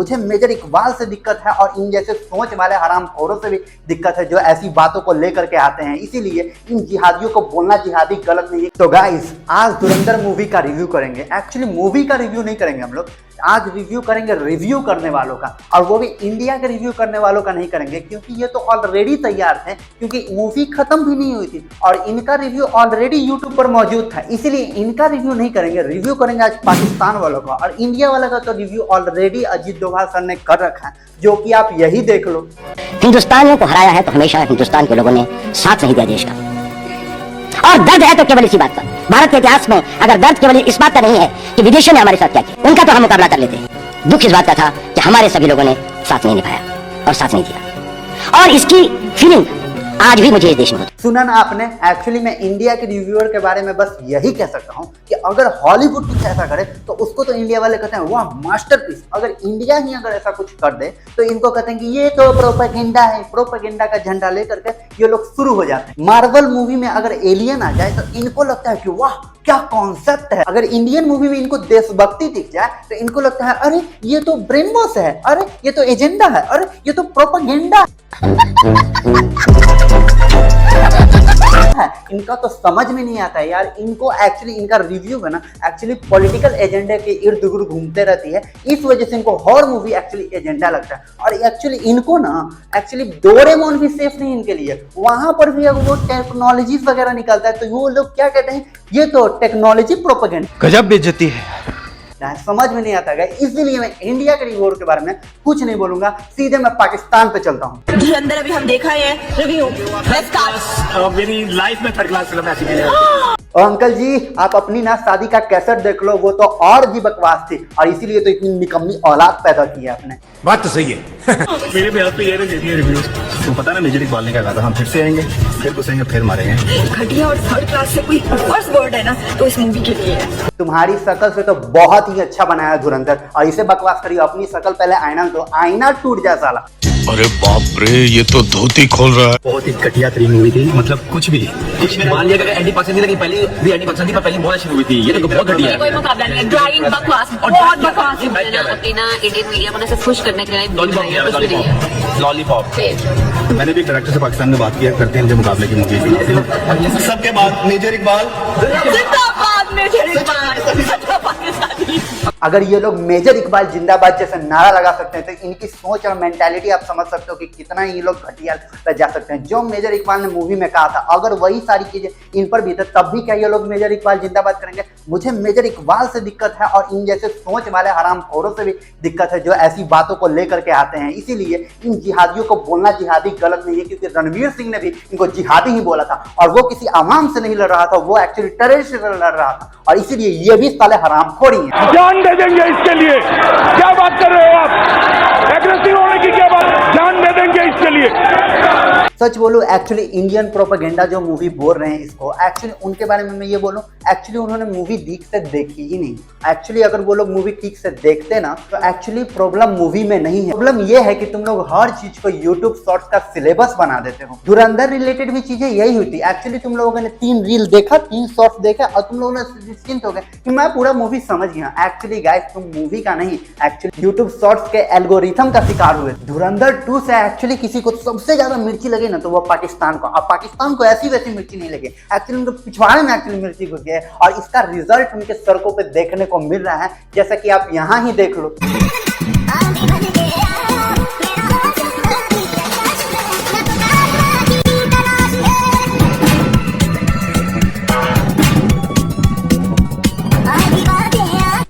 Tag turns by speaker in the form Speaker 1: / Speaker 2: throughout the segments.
Speaker 1: मुझे मेजर इकबाल से दिक्कत है और इन जैसे सोच वाले हरामखोरों से भी दिक्कत है जो ऐसी बातों को लेकर के आते हैं। इसीलिए इन जिहादियों को बोलना जिहादी गलत नहीं है। तो गाइस, आज धुरंधर मूवी का रिव्यू करेंगे। एक्चुअली मूवी का रिव्यू नहीं करेंगे हम लोग, आज रिव्यू करेंगे रिव्यू करने वालों का, और वो भी इंडिया के रिव्यू करने वालों का नहीं करेंगे क्योंकि ये तो ऑलरेडी तैयार थे, क्योंकि मूवी खत्म भी नहीं हुई थी और इनका रिव्यू ऑलरेडी यूट्यूब पर मौजूद था। इसीलिए इनका रिव्यू नहीं करेंगे, रिव्यू करेंगे आज पाकिस्तान वालों का। और इंडिया वाला का तो review already Ajit Doval sir ने कर रखा है, जो कि आप यही देख लो।
Speaker 2: हिंदुस्तानियों को हराया है तो हमेशा हिंदुस्तान के लोगों ने साथ नहीं दिया देश का, और दर्द है तो केवल इसी बात का। भारत के इतिहास में अगर दर्द केवल इस बात का नहीं है कि विदेशियों ने हमारे साथ क्या किया, उनका तो हम मुकाबला कर लेते। दुख इस बात का था कि हमारे सभी लोगों ने साथ नहीं निभाया और साथ नहीं दिया, और इसकी फीलिंग आज भी मुझे इस देश में होती।
Speaker 1: सुना ना आपने। एक्चुअली मैं इंडिया के रिव्यूअर के बारे में बस यही कह सकता हूँ कि अगर हॉलीवुड कुछ ऐसा करे तो उसको तो इंडिया वाले कहते हैं वाह मास्टरपीस। अगर इंडिया ही अगर ऐसा कुछ कर दे तो इनको कहते हैं कि ये तो प्रोपेगेंडा है। प्रोपेगेंडा का झंडा लेकर के ये लोग शुरू हो जाते हैं। मार्वल मूवी में अगर एलियन आ जाए तो इनको लगता है कि वाह क्या कॉन्सेप्ट है। अगर इंडियन मूवी में इनको देशभक्ति दिख जाए तो इनको लगता है अरे ये तो ब्रेन वॉश है, अरे ये तो एजेंडा है, अरे ये तो प्रोपेगेंडा है। इनका तो समझ में नहीं आता है यार। इनको एक्चुअली इनका रिव्यू है ना एक्चुअली पॉलिटिकल एजेंडे के इर्द गिर्द घूमते रहती है। इस वजह से इनको हॉर मूवी एक्चुअली एजेंडा लगता है। और एक्चुअली इनको ना एक्चुअली डोरेमोन भी सेफ नहीं इनके लिए। वहां पर भी अगर वो टेक्नोलॉजीज वगैरह निकलता है तो वो लोग क्या कहते हैं, ये तो टेक्नोलॉजी प्रोपेगेंडा।
Speaker 3: गजब बेइज्जती है।
Speaker 1: समझ में नहीं आता है। इसीलिए मैं इंडिया के रिव्यू के बारे में कुछ नहीं बोलूंगा, सीधे मैं पाकिस्तान पे चलता हूँ।
Speaker 4: धुरंधर अभी हम देखा है रिव्यू।
Speaker 5: मेरी लाइफ में थर्ड क्लास फिल्म ऐसी नहीं है।
Speaker 1: और अंकल जी आप अपनी ना शादी का कैसेट देख लो, वो तो और भी बकवास थी और इसीलिए तो इतनी निकम्मी औलाद पैदा की है आपने।
Speaker 3: बात तो सही है।
Speaker 5: मेरे भी पे ये देती रिव्यूज। तो पता ना मेजर इकबाल ने क्या कहा था, हम फिर से आएंगे, फिर घुसेंगे, फिर मारेंगे।
Speaker 4: घटिया और थर्ड क्लास से कोई फर्स्ट वर्ड है ना तो इस मूवी के लिए है।
Speaker 1: तुम्हारी शकल से तो बहुत ही अच्छा बनाया धुरंधर, और इसे बकवास करिए। अपनी शकल पहले आईना तो आईना टूट जाए साला।
Speaker 6: अरे बाप रे, ये तो धोती खोल रहा है।
Speaker 5: बहुत ही घटिया तरीन मूवी थी, मतलब कुछ भी मान लिया अगर एंटी पाकिस्तानी लगी, पहली भी एंटी पाकिस्तानी पर पहली बहुत अच्छी मूवी थी। ये तो बहुत घटिया है।
Speaker 4: कोई मुकाबला नहीं है। ड्राइंग बकवास और बहुत बकवास है ना। अपनी ना इंडियन मीडिया को ना सिर्फ खुश करने के लिए
Speaker 5: लॉलीपॉप। मैंने भी डायरेक्टर से पाकिस्तान में बात किया, करते हैं इनके मुकाबले की मूवी। सबके बाद मेजर इकबाल
Speaker 4: जिंदाबाद, मेजर इकबाल पाकिस्तानी।
Speaker 1: अगर ये लोग मेजर इकबाल जिंदाबाद जैसे नारा लगा सकते हैं तो इनकी सोच और मेंटालिटी आप समझ सकते हो कि कितना ये लोग घटिया तक जा सकते हैं। जो मेजर इकबाल ने मूवी में कहा था अगर वही सारी चीजें इन पर भी था तब भी क्या ये लोग मेजर इकबाल जिंदाबाद करेंगे? मुझे मेजर इकबाल से दिक्कत है और इन जैसे सोच वाले हरामखोरों से भी दिक्कत है जो ऐसी बातों को लेकर के आते हैं। इसीलिए इन जिहादियों को बोलना जिहादी गलत नहीं है, क्योंकि रणवीर सिंह ने भी इनको जिहादी ही बोला था और वो किसी आवाम से नहीं लड़ रहा था, वो एक्चुअली टेररिस्ट से लड़ रहा था। और इसीलिए ये भी साले हरामखोर ही हैं।
Speaker 7: जान दे देंगे इसके लिए। क्या बात कर रहे हो आप? एग्रेसिव होने की क्या बात? जान दे देंगे इसके लिए।
Speaker 1: सच बोलूं एक्चुअली इंडियन प्रोपेगेंडा जो मूवी बोल रहे हैं इसको, एक्चुअली उनके बारे में मैं ये बोलूं एक्चुअली उन्होंने मूवी ठीक से देखी ही नहीं। एक्चुअली अगर वो लोग मूवी ठीक से देखते ना तो एक्चुअली प्रॉब्लम मूवी में नहीं है। प्रॉब्लम ये है कि तुम लोग हर चीज को यूट्यूब शॉर्ट्स का सिलेबस बना देते हो। धुरंधर रिलेटेड भी चीजें यही हुई थी। एक्चुअली तुम लोगों ने 3 रील देखा, 3 शॉर्ट्स देखा और तुम लोगों ने निश्चिंत हो गए कि मैं पूरा मूवी समझ गया। एक्चुअली गाइस तुम मूवी का नहीं, एक्चुअली यूट्यूब शॉर्ट्स के एल्गोरिथम का शिकार हुए। धुरंधर 2 से एक्चुअली किसी को सबसे ज्यादा मिर्ची लगे ना तो वो पाकिस्तान को। अब पाकिस्तान को ऐसी वैसी मिर्ची नहीं लगे, एक्चुअली उनके पिछवाड़े में एक्चुअली मिर्ची घुस गए और इसका रिजल्ट उनके सड़कों पे देखने को मिल रहा है, जैसा कि आप यहाँ ही देख लो।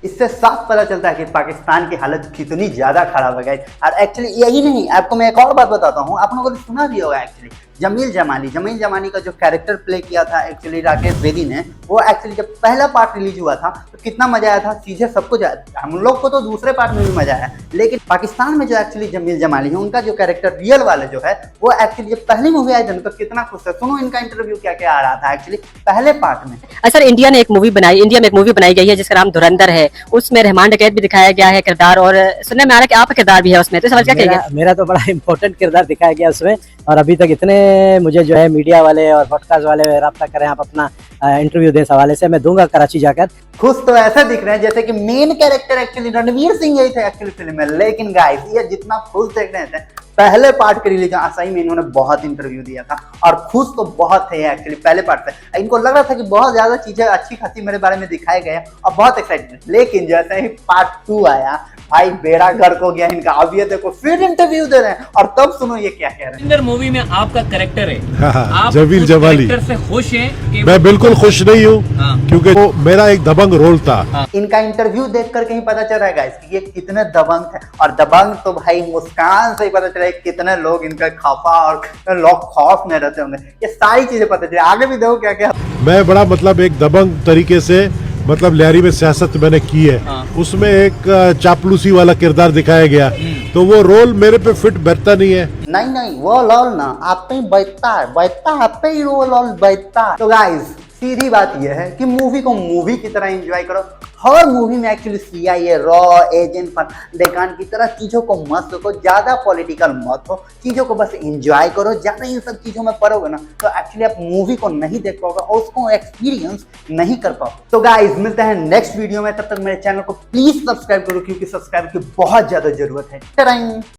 Speaker 1: इससे साफ पता चलता है कि पाकिस्तान की हालत कितनी ज्यादा खराब है गाइस। और एक्चुअली यही नहीं, आपको मैं एक और बात बताता हूँ, आप लोगों ने सुना भी होगा एक्चुअली जमील जमानी का जो कैरेक्टर प्ले किया था एक्चुअली राकेश बेदी ने, वो एक्चुअली जब पहला पार्ट रिलीज हुआ था तो कितना मजा आया था, चीजें सबको हम लोग को तो दूसरे पार्ट में भी मजा आया, लेकिन पाकिस्तान में जो एक्चुअली जमील जमाली है उनका जो कैरेक्टर रियल वाले जो है वो एक्चुअली जब पहली मूवी आई थी तो कितना खुश है। सुनो इनका इंटरव्यू क्या क्या आ रहा था एक्चुअली पहले पार्ट में।
Speaker 8: सर इंडिया में एक मूवी बनाई गई है जिसका नाम धुरंधर है,
Speaker 3: उसमें रहमान डकैत भी दिखाया गया है किरदार, और सुनने में आ रहा है कि आपका किरदार भी है उसमें, तो इस सवाल क्या कहेंगे?
Speaker 8: मेरा तो बड़ा इम्पोर्टेंट किरदार दिखाया गया उसमें, और अभी तक इतने मुझे जो है मीडिया वाले और पॉडकास्ट वाले रब्ता करें आप अपना इंटरव्यू दें इस हवाले से, मैं दूंगा कराची जाकर।
Speaker 1: खुश तो ऐसा दिख रहे हैं जैसे कि main character actually Ranveer Singh ही थे एक्चुअली फिल्म में, लेकिन गाइस ये जितना खुश देख रहे थे पहले पार्ट के रिलीज सही में इन्होंने बहुत इंटरव्यू दिया था और खुश तो बहुत थे एक्चुअली पहले पार्ट से। इनको लग रहा था कि बहुत ज्यादा चीजें अच्छी खासी मेरे बारे में दिखाए गए और बहुत एक्साइटेड, लेकिन जैसे ही पार्ट 2 आया भाई बेड़ा गर्क हो गया इनका। अब ये देखो फिर इंटरव्यू दे रहे हैं और तब सुनो ये क्या कह रहे हैं।
Speaker 9: मूवी में आपका कैरेक्टर है, आप
Speaker 10: जमील जमाली
Speaker 9: से खुश हैं कि
Speaker 10: मैं बिल्कुल खुश नहीं हूँ, क्योंकि वो मेरा एक दबंग रोल था।
Speaker 1: इनका इंटरव्यू देख कर कहीं पता चल रहा है गाइस कि ये कितने दबंग थे, और दबंग तो भाई मुस्कान से ही पता चला है कितने लोग इनका खफा और लोग खौफ में रहते होंगे, ये सारी चीजें पता चली। आगे भी देखो क्या क्या।
Speaker 10: मैं बड़ा मतलब एक दबंग तरीके से मतलब लहरी में सियासत मैंने की है, उसमें एक चापलूसी वाला किरदार दिखाया गया, तो वो रोल मेरे पे फिट बैठता नहीं है।
Speaker 1: नहीं वो रोल ना आप पे ही बैठता है आप पे ही वो रोल बैठता है। तो गाइस सीधी बात यह है कि मूवी को मूवी की तरह एंजॉय करो। हर मूवी में एक्चुअली CIA रॉ एजेंट पर डेकान की तरह चीजों को मत सोचो, ज्यादा पॉलिटिकल मत हो, चीजों को बस एंजॉय करो। ज्यादा इन सब चीजों में पड़ोगे ना तो एक्चुअली आप मूवी को नहीं देख पाओगे और उसको एक्सपीरियंस नहीं कर पाओगे। तो गाइस मिलते हैं नेक्स्ट वीडियो में, तब तक मेरे चैनल को प्लीज सब्सक्राइब करो क्योंकि सब्सक्राइब की बहुत ज्यादा जरूरत है।